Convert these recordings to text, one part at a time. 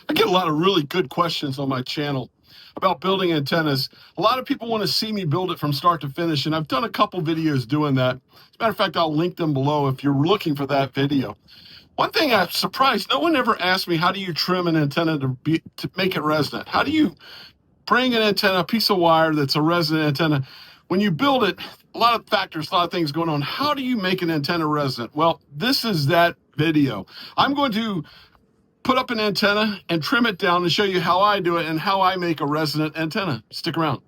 I get a lot of really good questions on my channel about building antennas. A lot of people want to see me build it from start to finish, and I've done a couple videos doing that. As a matter of fact, I'll link them below if you're looking for that video. One thing I'm surprised, no one ever asked me, how do you trim an antenna to make it resonant? How do you bring an antenna, a piece of wire that's a resonant antenna? When you build it, a lot of factors, a lot of things going on. How do you make an antenna resonant? Well, this is that video. I'm going to put up an antenna and trim it down and show you how I do it and how I make a resonant antenna. Stick around.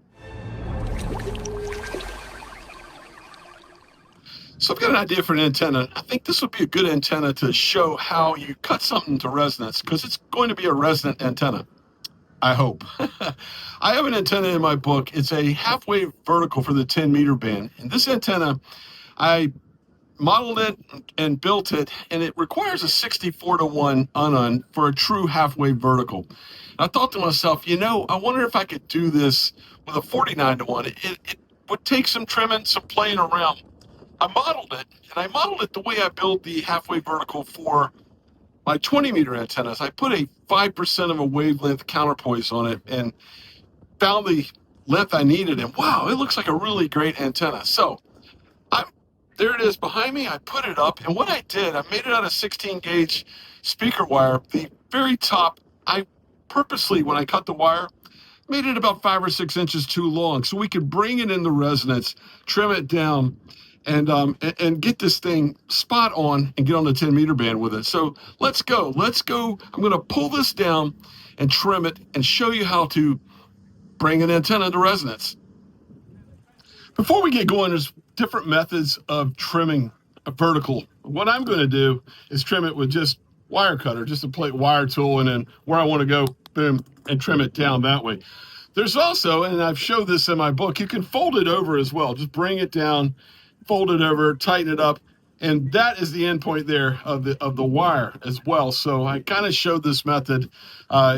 So I've got an idea for an antenna. I think this would be a good antenna to show how you cut something to resonance, because it's going to be a resonant antenna, I hope. I have an antenna in my book. It's a halfway vertical for the 10-meter band. And this antenna, I modeled it and built it, and it requires a 64-to-1 unun for a true halfway vertical. And I thought to myself, you know, I wonder if I could do this with a 49-to-1. It would take some trimming, some playing around. I modeled it, and I modeled it the way I built the halfway vertical for my 20-meter antennas. I put a 5% of a wavelength counterpoise on it and found the length I needed, and wow, it looks like a really great antenna. So there it is behind me. I put it up, and what I did, I made it out of 16-gauge speaker wire. The very top, I purposely, when I cut the wire, made it about 5 or 6 inches too long so we could bring it into resonance, trim it down, and get this thing spot on and get on the 10-meter band with it. So let's go. I'm going to pull this down and trim it and show you how to bring an antenna to resonance. Before we get going, there's different methods of trimming a vertical. What I'm going to do is trim it with just wire cutter, just a plate wire tool, and then where I want to go, boom, and trim it down that way. There's also, and I've showed this in my book, you can fold it over as well. Just bring it down, fold it over, tighten it up, and that is the end point there of the wire as well. So I kind of showed this method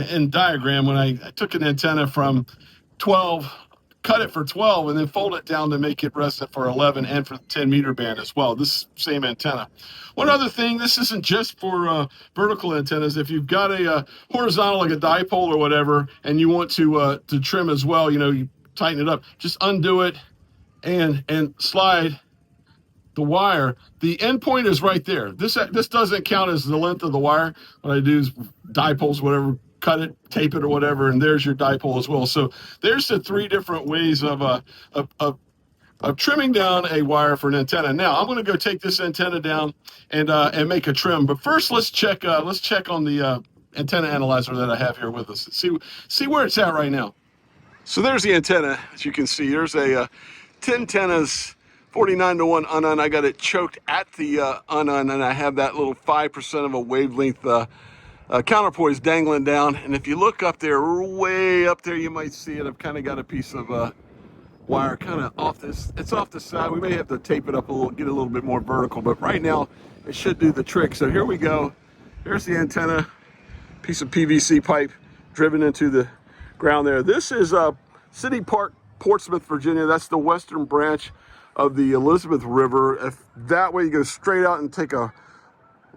in diagram when I took an antenna from 12, cut it for 12, and then fold it down to make it resonant for 11 and for the 10-meter band as well. This same antenna. One other thing, this isn't just for vertical antennas. If you've got a horizontal, like a dipole or whatever, and you want to trim as well, you know, you tighten it up, just undo it and slide the wire. The end point is right there. This doesn't count as the length of the wire. What I do is dipoles, whatever, cut it, tape it, or whatever, and there's your dipole as well. So there's the 3 different ways of trimming down a wire for an antenna. Now I'm going to go take this antenna down and make a trim. But first, let's check on the antenna analyzer that I have here with us. See where it's at right now. So there's the antenna. As you can see, there's a TennTennas 49-to-1 unun. I got it choked at the unun, and I have that little 5% of a wavelength counterpoise dangling down. And if you look up there, way up there, you might see it. I've kind of got a piece of wire kind of off this. It's off the side. We may have to tape it up a little, get a little bit more vertical, but right now it should do the trick. So here we go. Here's the antenna, piece of PVC pipe driven into the ground there. This is City Park, Portsmouth, Virginia. That's the western branch of the Elizabeth River. If that way you go straight out and take a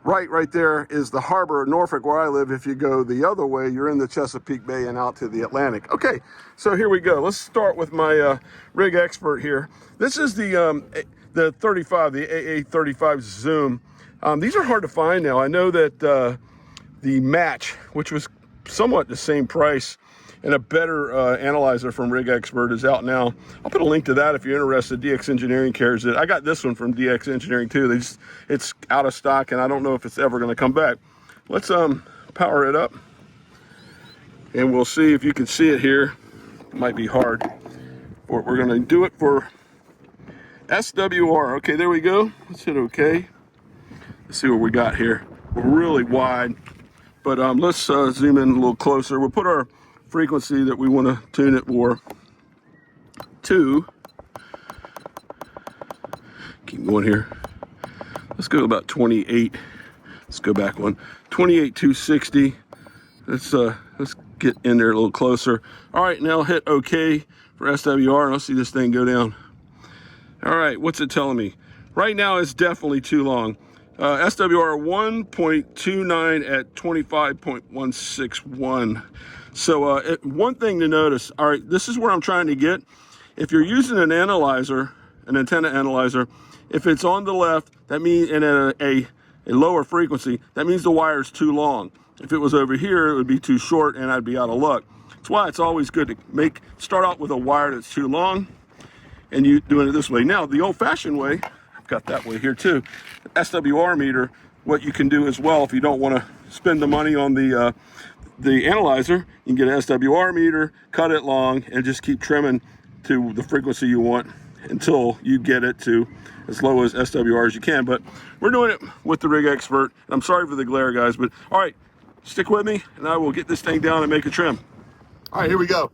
right there is the harbor of Norfolk, where I live. If you go the other way, you're in the Chesapeake Bay and out to the Atlantic. Okay, so here we go. Let's start with my RigExpert here. This is the 35, the AA35 Zoom. These are hard to find now. I know that the Match, which was somewhat the same price, and a better analyzer from RigExpert is out now. I'll put a link to that if you're interested. DX Engineering carries it. I got this one from DX Engineering too. It's out of stock, and I don't know if it's ever going to come back. Let's power it up, and we'll see if you can see it here. It might be hard. We're going to do it for SWR. Okay, there we go. Let's hit OK. Let's see what we got here. We're really wide, but let's zoom in a little closer. We'll put our frequency that we want to tune it for to. Keep going here. Let's go about 28. Let's go back one. 28,260. Let's get in there a little closer. All right, now hit OK for SWR, and I'll see this thing go down. All right, what's it telling me? Right now it's definitely too long. SWR 1.29 at 25.161. So one thing to notice, all right, this is where I'm trying to get. If you're using an analyzer, an antenna analyzer, if it's on the left, that means, and at a lower frequency, that means the wire is too long. If it was over here, it would be too short and I'd be out of luck. That's why it's always good to start out with a wire that's too long and you doing it this way. Now, the old-fashioned way, I've got that way here too, SWR meter, what you can do as well, if you don't want to spend the money on the analyzer, you can get an SWR meter, cut it long, and just keep trimming to the frequency you want until you get it to as low as SWR as you can. But we're doing it with the RigExpert. I'm sorry for the glare, guys, but all right, stick with me and I will get this thing down and make a trim. All right, here we go.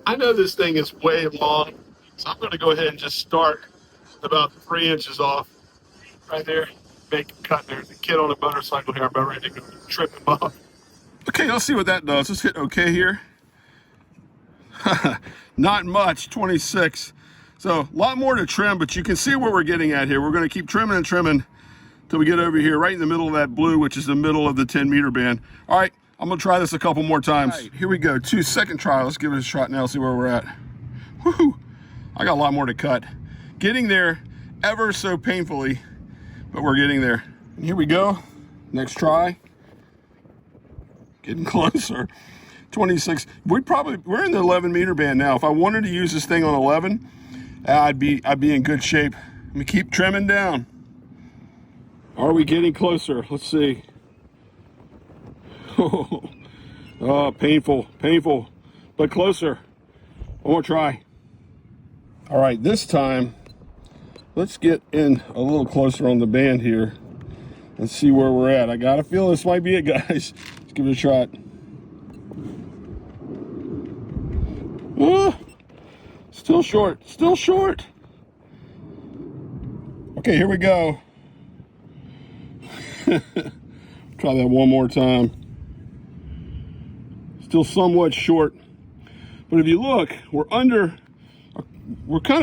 I know this thing is way long, so I'm going to go ahead and just start about 3 inches off right there. Make a cut there. The kid on a motorcycle here, I'm about ready to go trip him up. Okay, let's see what that does. Let's hit OK here. Not much, 26. So a lot more to trim, but you can see what we're getting at here. We're going to keep trimming and trimming till we get over here, right in the middle of that blue, which is the middle of the 10-meter band. All right, I'm going to try this a couple more times. Right, here we go, second try. Let's give it a shot now, see where we're at. Woohoo! I got a lot more to cut. Getting there ever so painfully, but we're getting there. And here we go, next try. Getting closer. 26. We're in the 11-meter band now. If I wanted to use this thing on 11, I'd be in good shape. Let me keep trimming down. Are we getting closer? Let's see. Oh, painful, but closer. One more try. All right, this time, let's get in a little closer on the band here and see where we're at. I got a feeling this might be it, guys. Let's give it a shot. Still short. Okay, here we go. Try that one more time. Still somewhat short, but if you look, we're kind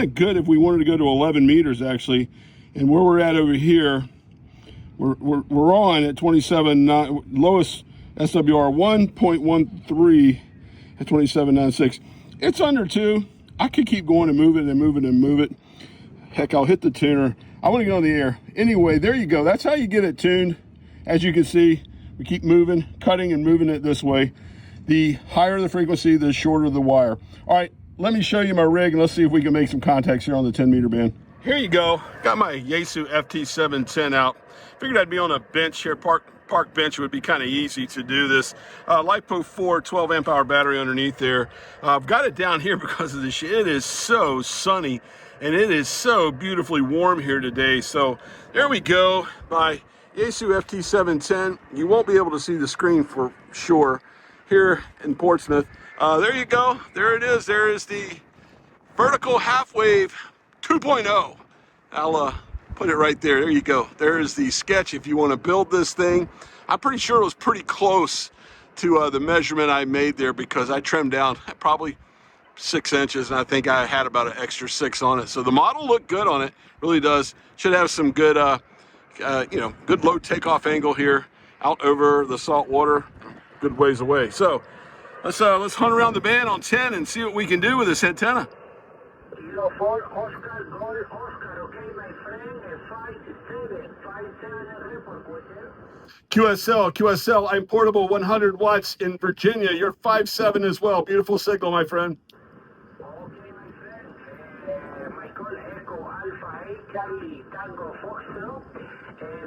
of good if we wanted to go to 11 meters actually, and where we're at over here, we're on at 27.9, lowest SWR 1.13 at 27.96. It's under 2. I could keep going and move it. Heck, I'll hit the tuner. I want to get on the air. Anyway, there you go. That's how you get it tuned. As you can see, we keep moving, cutting and moving it this way. The higher the frequency, the shorter the wire. All right, let me show you my rig and let's see if we can make some contacts here on the 10-meter band. Here you go. Got my Yaesu FT710 out. Figured I'd be on a bench here, park bench. It would be kind of easy to do this. LiPo 4 12 amp hour battery underneath there. I've got it down here because of this. It is so sunny and it is so beautifully warm here today. So there we go. My Yaesu FT710. You won't be able to see the screen for sure here in Portsmouth. There you go. There it is. There is the vertical half wave 2.0. I'll put it right there. There you go. There is the sketch if you want to build this thing. I'm pretty sure it was pretty close to the measurement I made there because I trimmed down probably 6 inches and I think I had about an extra 6 on it. So the model looked good on it. Really does. Should have some good, good low takeoff angle here out over the salt water. Good ways away. So let's hunt around the band on 10 and see what we can do with this antenna. Kilo 4, Oscar, Golf, Oscar, okay, my friend, 57 report, QSL, I'm portable 100 watts in Virginia. You're 5'7" as well. Beautiful signal, my friend. Okay, my friend, Michael Echo Alpha 8, Charlie Tango Foxtrot,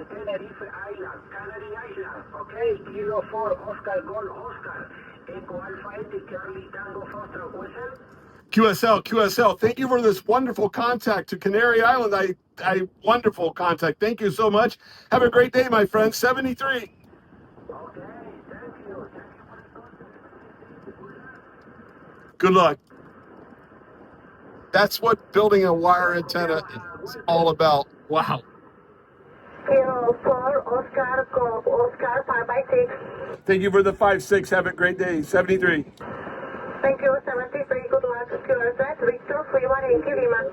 Tenerife Island, Canary Island, okay, Kilo 4, Oscar, Golf, Oscar, Echo Alpha 8, Charlie Tango Foxtrot, whistle. QSL, thank you for this wonderful contact to Canary Island. Wonderful contact. Thank you so much. Have a great day, my friend. 73. Okay, thank you. Good luck. That's what building a wire antenna is all about. Wow. Kilo 4, Oscar, Golf, Oscar, 5/6. Thank you for the 5-6. Have a great day. 73. Thank you, 73. Good luck. QRZ, Victor, 3180 Lima.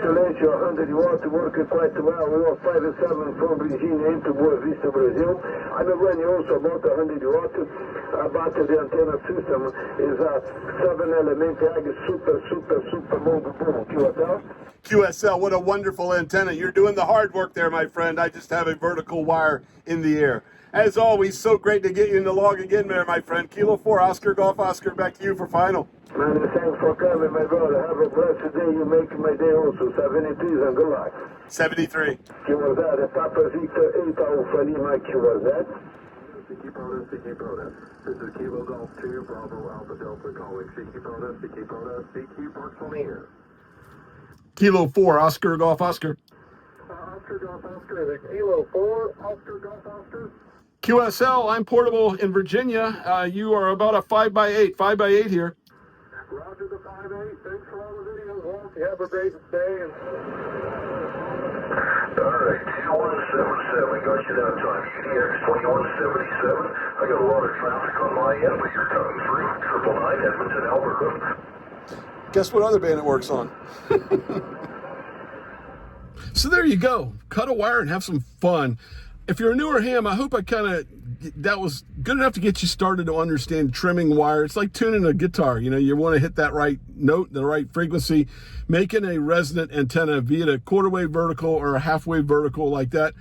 Silêncio, 100 watts, working quite well. We are 5 and 7 from Virginia into Boa Vista, Brazil. I'm running also about 100 watts, but the antenna system is a 7-element ag super mobile boom. QSL? QSL, what a wonderful antenna. You're doing the hard work there, my friend. I just have a vertical wire in the air. As always, so great to get you in the log again there, my friend. Kilo 4, Oscar Golf Oscar, back to you for final. Many thanks for coming, my brother. Have a blessed day. You make my day also. 73 and good luck. 73. QRZ, Papa Victor 8 Alpha Lima, QRZ. CQ POTUS, CQ POTUS. This is Kilo Golf 2, Bravo Alpha Delta calling. CQ POTUS, CQ POTUS, CQ Parks on the air. Kilo 4, Oscar Golf Oscar. Oscar Golf Oscar, the Kilo 4, Oscar Golf Oscar. QSL, I'm portable in Virginia. You are about a 5x8, 5x8 here. Roger the 5-8. Thanks for all the videos, Walt. You have a great day. All right, 2177, got you that time. UDX 2177. I got a lot of traffic on my end, but you're coming through. 999 Edmonton, Alberta. Guess what other band it works on? So there you go. Cut a wire and have some fun. If you're a newer ham, I hope that was good enough to get you started to understand trimming wire. It's like tuning a guitar. You know, you want to hit that right note, the right frequency. Making a resonant antenna, be it a quarter wave vertical or a half wave vertical like that,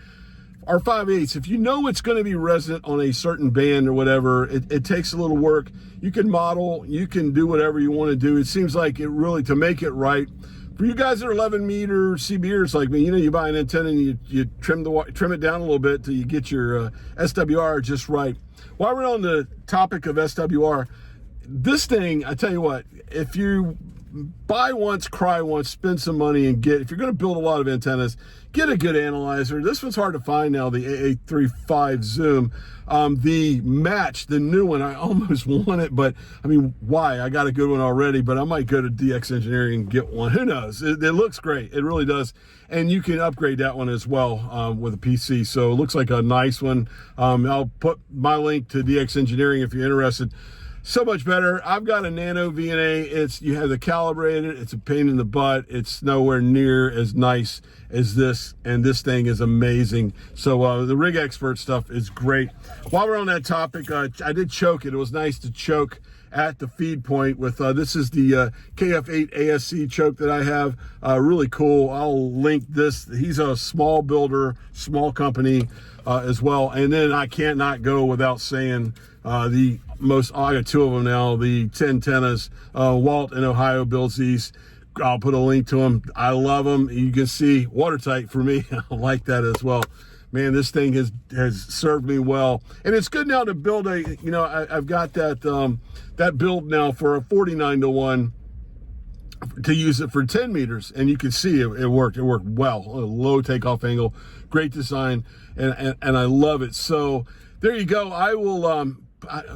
or 5/8. If you know it's going to be resonant on a certain band or whatever, it takes a little work. You can model, you can do whatever you want to do. It seems like it really, to make it right, for you guys that are 11 meter CBers like me, you know, you buy an antenna and you trim it down a little bit till you get your SWR just right. While we're on the topic of SWR, this thing, I tell you what, if you buy once, cry once, spend some money and if you're going to build a lot of antennas, get a good analyzer. This one's hard to find now, the AA35 Zoom. The match, the new one, I almost want it, but I mean, why? I got a good one already, but I might go to DX Engineering and get one. Who knows? It looks great. It really does. And you can upgrade that one as well with a PC. So it looks like a nice one. I'll put my link to DX Engineering if you're interested. So much better. I've got a Nano VNA. You have to calibrate it. It's a pain in the butt. It's nowhere near as nice as this, and this thing is amazing. So the RigExpert stuff is great. While we're on that topic, I did choke it. It was nice to choke at the feed point with this is the KF8 ASC choke that I have. Really cool. I'll link this. He's a small builder, small company as well. And then I can't not go without saying I got two of them now, the TennTennas. Walt in Ohio builds these. I'll put a link to them. I love them. You can see watertight for me. I like that as well. Man, this thing has served me well. And it's good now to build I've got that build now for a 49-to-1 to use it for 10 meters. And you can see it worked. It worked well. A low takeoff angle, great design, and I love it. So there you go. I will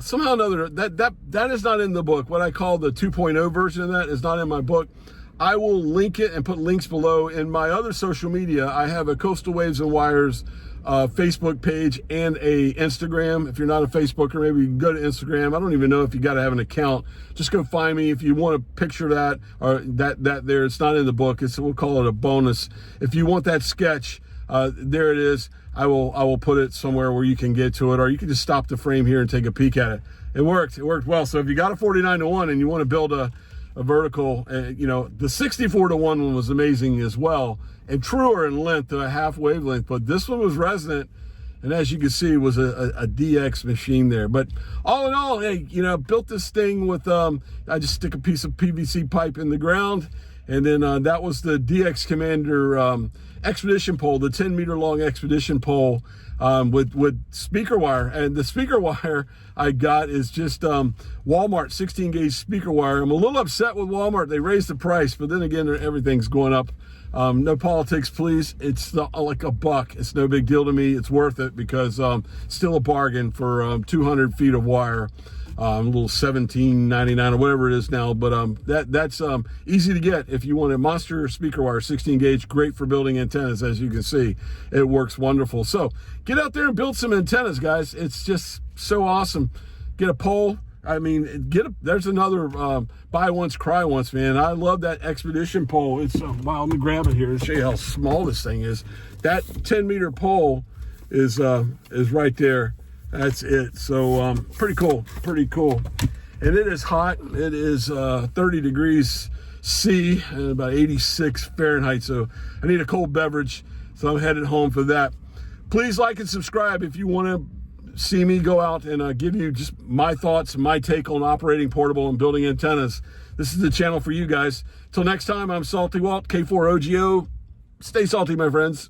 somehow or another, that is not in the book. What I call the 2.0 version of that is not in my book. I will link it and put links below. In my other social media, I have a Coastal Waves and Wires Facebook page and a Instagram. If you're not a Facebooker, maybe you can go to Instagram. I don't even know if you got to have an account. Just go find me if you want to picture that or that there. It's not in the book. We'll call it a bonus. If you want that sketch, there it is. I will put it somewhere where you can get to it, or you can just stop the frame here and take a peek at it. It worked well. So if you got a 49-to-1 and you want to build a vertical, the 64-to-1 one was amazing as well, and truer in length to a half wavelength, but this one was resonant, and as you can see, was a DX machine there. But all in all, hey, built this thing with I just stick a piece of PVC pipe in the ground, and then that was the DX Commander expedition pole, the 10-meter long expedition pole with speaker wire. And the speaker wire I got is just Walmart 16-gauge speaker wire. I'm a little upset with Walmart. They raised the price, but then again, everything's going up. No politics, please. It's like $1. It's no big deal to me. It's worth it because still a bargain for 200 feet of wire. a little $17.99 or whatever it is now, but that's easy to get if you want a monster speaker wire, 16 gauge, great for building antennas. As you can see, it works wonderful. So get out there and build some antennas, guys. It's just so awesome. Get a pole. I mean, there's another buy once, cry once, man. I love that Expedition pole. It's wow, let me grab it here and show you how small this thing is. That 10-meter pole is right there. That's it. So pretty cool, and it is hot. It is 30 degrees C and about 86 Fahrenheit. So I need a cold beverage, so I'm headed home for that. Please like and subscribe if you want to see me go out and give you just my thoughts, my take on operating portable and building antennas. This is the channel for you guys. Till next time, I'm Salty Walt, K4OGO. Stay salty, my friends.